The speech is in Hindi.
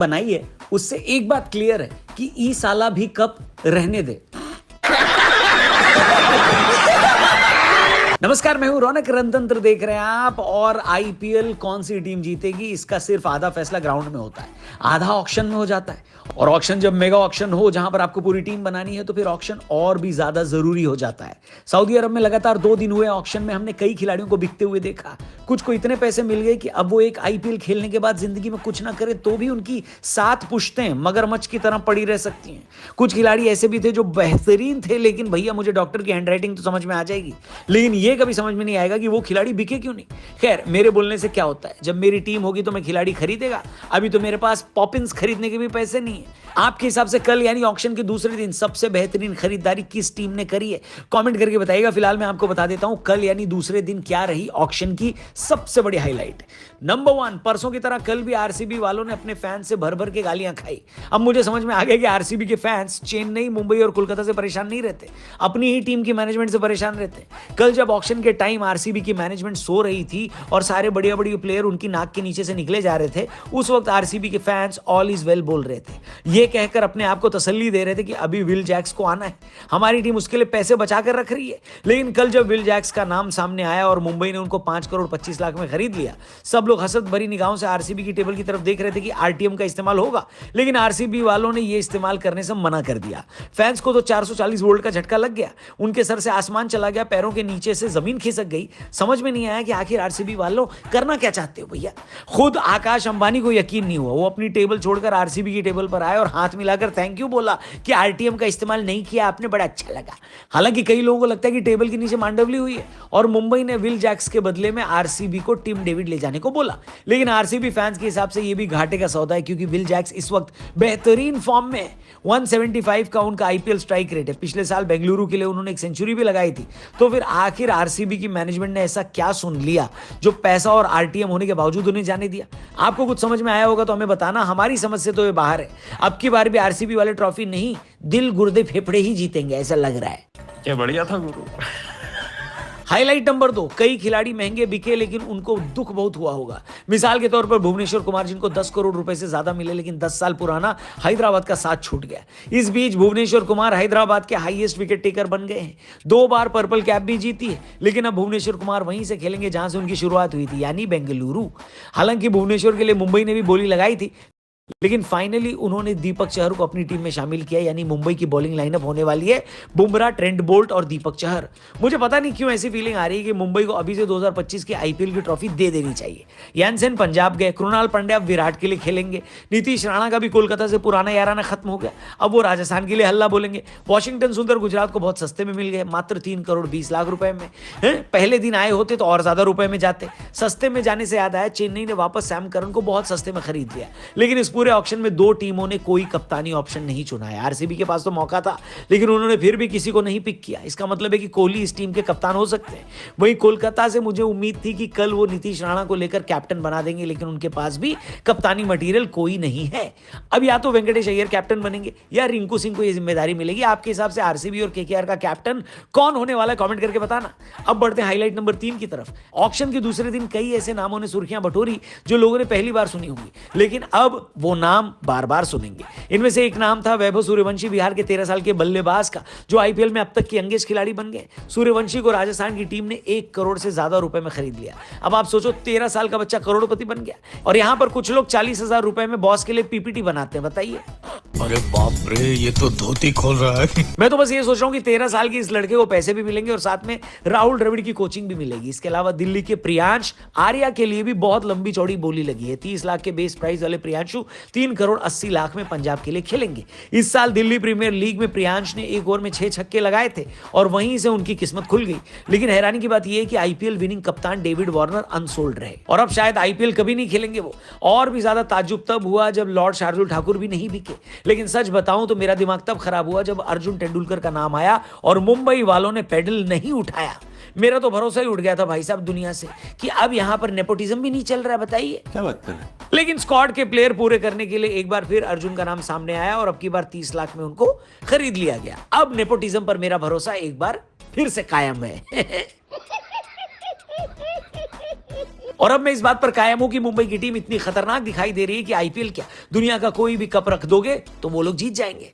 बनाई है उससे एक बात क्लियर है कि ई साला भी कप रहने दे। नमस्कार, मैं हूं रौनक, रणतंत्र देख रहे हैं आप। और आईपीएल कौन सी टीम जीतेगी इसका सिर्फ आधा फैसला ग्राउंड में होता है, आधा ऑक्शन में हो जाता है। और ऑक्शन जब मेगा ऑक्शन हो जहां पर आपको पूरी टीम बनानी है तो फिर ऑक्शन और भी ज्यादा जरूरी हो जाता है। सऊदी अरब में लगातार 2 दिन हुए ऑक्शन में हमने कई खिलाड़ियों को बिकते हुए देखा। कुछ को इतने पैसे मिल गए कि अब वो एक आईपीएल खेलने के बाद जिंदगी में कुछ ना करे तो भी उनकी 7 पुश्तें मगरमच्छ की तरह पड़ी रह सकती हैं। कुछ खिलाड़ी ऐसे भी थे जो बेहतरीन थे, लेकिन भैया मुझे डॉक्टर की हैंडराइटिंग तो समझ में आ जाएगी, लेकिन ये कभी समझ में नहीं आएगा कि वो खिलाड़ी बिके क्यों नहीं। खैर, मेरे बोलने से क्या होता है, जब मेरी टीम होगी तो मैं खिलाड़ी खरीदेगा। अभी तो मेरे पास पॉपिंस खरीदने के भी पैसे नहीं है। आपके हिसाब से कल यानी ऑक्शन के दूसरे दिन सबसे बेहतरीन खरीदारी किस टीम ने करी है, कमेंट करके बताइएगा। फिलहाल मैं आपको बता देता हूं कल यानी दूसरे दिन क्या रही ऑक्शन की सबसे बड़ी हाईलाइट। नंबर 1, परसों की तरह कल भी आरसीबी वालों ने अपने फैंस से भर भर के गालियां खाई। अब मुझे समझ में आ गया कि आरसीबी के फैंस चेन्नई, मुंबई और कोलकाता से परेशान नहीं रहते, अपनी ही टीम की मैनेजमेंट से परेशान रहते। कल जब ऑक्शन के टाइम आरसीबी की मैनेजमेंट सो रही थी और सारे बड़े बड़े प्लेयर उनकी नाक के नीचे से निकले जा रहे थे, उस वक्त आरसीबी के फैंस ऑल इज वेल बोल रहे थे। ये कहकर अपने आप को तसल्ली दे रहे थे कि अभी विल जैक्स को आना है, हमारी टीम उसके लिए पैसे बचा कर रख रही है। लेकिन कल जब विल जैक्स का नाम सामने आया और मुंबई ने उनको 5 करोड़ 25 लाख में खरीद लिया, सब लोग हसरत भरी निगाहों से आरसीबी की टेबल की तरफ देख रहे थे कि आरटीएम का इस्तेमाल होगा, लेकिन आरसीबी वालों ने यह इस्तेमाल करने से मना कर दिया। फैंस को तो 440 वोल्ट का झटका लग गया, उनके सर से आसमान चला गया, पैरों के नीचे से जमीन खिसक गई। समझ में नहीं आया कि आखिर आरसीबी वालों करना क्या चाहते हो भैया। खुद आकाश अंबानी को यकीन नहीं हुआ, वो अपनी टेबल छोड़कर आरसीबी की टेबल पर आए और हाथ मिलाकर थैंक यू बोला कि आरटीएम का इस्तेमाल नहीं किया आपने, बड़ा अच्छा लगा। हालांकि कई लोगों को लगता है कि टेबल के नीचे मांडवली हुई है और मुंबई ने विल जैक्स के बदले में आरसीबी को टिम डेविड ले जाने को बोला, लेकिन आरसीबी फैंस के हिसाब से यह भी घाटे का सौदा है, क्योंकि विल जैक्स इस वक्त बेहतरीन फॉर्म में है। 175 का उनका आईपीएल स्ट्राइक रेट है, पिछले साल बेंगलुरु के लिए उन्होंने एक सेंचुरी भी लगाई थी। तो फिर आखिर आरसीबी की मैनेजमेंट ने ऐसा क्या सुन लिया जो पैसा और आरटीएम होने के बावजूद उन्हें जाने दिया। आपको कुछ समझ में आया होगा तो हमें बताना, हमारी समझ से तो ये बाहर है। अब की बार भी आरसीबी वाले ट्रॉफी नहीं, दिल गुर्दे फेफड़े ही जीतेंगे ऐसा लग रहा है। क्या बढ़िया था गुरु। हाईलाइट नंबर 2, कई खिलाड़ी महंगे बिके लेकिन उनको दुख बहुत हुआ होगा। मिसाल के तौर पर भुवनेश्वर कुमार, जिनको 10 करोड़ रुपए से ज्यादा मिले, लेकिन 10 साल पुराना हैदराबाद का साथ छूट गया। इस बीच भुवनेश्वर कुमार हैदराबाद के हाईएस्ट विकेट टेकर बन गए हैं, 2 बार पर्पल कैप भी जीती है। लेकिन अब भुवनेश्वर कुमार वहीं से खेलेंगे जहां से उनकी शुरुआत हुई थी, यानी बेंगलुरु। हालांकि भुवनेश्वर के लिए मुंबई ने भी बोली लगाई थी, लेकिन फाइनली उन्होंने दीपक चहर को अपनी टीम में शामिल किया, यानी मुंबई की बॉलिंग लाइनअप होने वाली है बुमराह, ट्रेंट बोल्ट और दीपक चहर। मुझे पता नहीं क्यों ऐसी फीलिंग आ रही है कि मुंबई को अभी से 2025 की आईपीएल की ट्रॉफी दे देनी चाहिए। यानसेन पंजाब गए, कृणाल पांड्या अब विराट के लिए खेलेंगे, नीतीश राणा का भी कोलकाता से पुराना याराना खत्म हो गया, अब वो राजस्थान के लिए हल्ला बोलेंगे। वॉशिंगटन सुंदर गुजरात को बहुत सस्ते में मिल गए, मात्र 3 करोड़ 20 लाख रुपए में। पहले दिन आए होते तो और ज्यादा रुपए में जाते। सस्ते में जाने से याद आया, चेन्नई ने वापस सैम करन को बहुत सस्ते में खरीद लिया, लेकिन इस पूरे ऑक्शन में 2 टीमों ने कोई कप्तानी ऑप्शन नहीं चुना है। आरसीबी के पास तो मौका था, लेकिन उन्होंने फिर भी किसी को नहीं पिक किया। इसका मतलब है कि कोहली इस टीम के कप्तान हो सकते हैं। वहीं कोलकाता से मुझे उम्मीद थी कि कल वो नीतीश राणा को लेकर कैप्टन बना देंगे, लेकिन उनके पास भी कप्तानी मटेरियल कोई नहीं है। अब या तो वेंकटेश अय्यर कैप्टन बनेंगे या रिंकू सिंह को यह जिम्मेदारी मिलेगी। आपके हिसाब से आरसीबी और केकेआर का कैप्टन कौन होने वाला है, कमेंट करके बताना। अब बढ़ते हैं हाईलाइट नंबर 3 की तरफ। ऑक्शन के दूसरे दिन कई ऐसे नामों ने सुर्खियां बटोरी जो लोगों ने पहली बार सुनी होंगी, लेकिन अब वो नाम बार बार सुनेंगे। इनमें से एक नाम था वैभव सूर्यवंशी, बिहार के 13 साल के बल्लेबाज का, जो आईपीएल में अब तक के यंगेस्ट खिलाड़ी बन गए। सूर्यवंशी को राजस्थान की टीम ने 1 करोड़ से ज्यादा रुपए में खरीद लिया। अब आप सोचो, 13 साल का बच्चा करोड़पति बन गया, और यहां पर कुछ लोग 40,000 रुपए में बॉस के लिए पीपीटी बनाते हैं। बताइए, अरे बाप रे, ये तो धोती खोल रहा है। मैं तो बस ये सोच रहा हूं कि 13 साल के इस लड़के को पैसे भी मिलेंगे और साथ में राहुल द्रविड़ की कोचिंग भी मिलेगी। इसके अलावा दिल्ली के प्रियांश आर्या के लिए भी बहुत लंबी चौड़ी बोली लगी है। 30 लाख के बेस प्राइस वाले प्रियांशु 3 करोड़ 80 लाख में पंजाब के लिए खेलेंगे। इस साल दिल्ली प्रीमियर लीग में प्रियांश ने 1 ओवर में 6 छक्के लगाए थे और वहीं से उनकी किस्मत खुल गई। लेकिन हैरानी की बात यह है कि आईपीएल विनिंग कप्तान डेविड वार्नर अनसोल्ड रहे और अब शायद आईपीएल कभी नहीं खेलेंगे वो। और भी ज्यादा ताज्जुब तब हुआ जब लॉर्ड शार्दुल ठाकुर भी नहीं बिके। लेकिन सच बताऊं तो मेरा दिमाग तब खराब हुआ जब अर्जुन तेंदुलकर का नाम आया और मुंबई वालों ने पेडल नहीं उठाया। मेरा तो भरोसा ही उठ गया था भाई साहब दुनिया से कि अब यहां पर नेपोटिज्म भी नहीं चल रहा है। बताइए क्या बात कर रहे हैं। लेकिन स्क्वाड के प्लेयर पूरे करने के लिए एक बार फिर अर्जुन का नाम सामने आया और अब की बार 30 लाख में उनको खरीद लिया गया। अब नेपोटिज्म पर मेरा भरोसा एक बार फिर से कायम है। और अब मैं इस बात पर कायम हूं कि मुंबई की टीम इतनी खतरनाक दिखाई दे रही है कि आईपीएल क्या, दुनिया का कोई भी कप रख दोगे तो वो लोग जीत जाएंगे।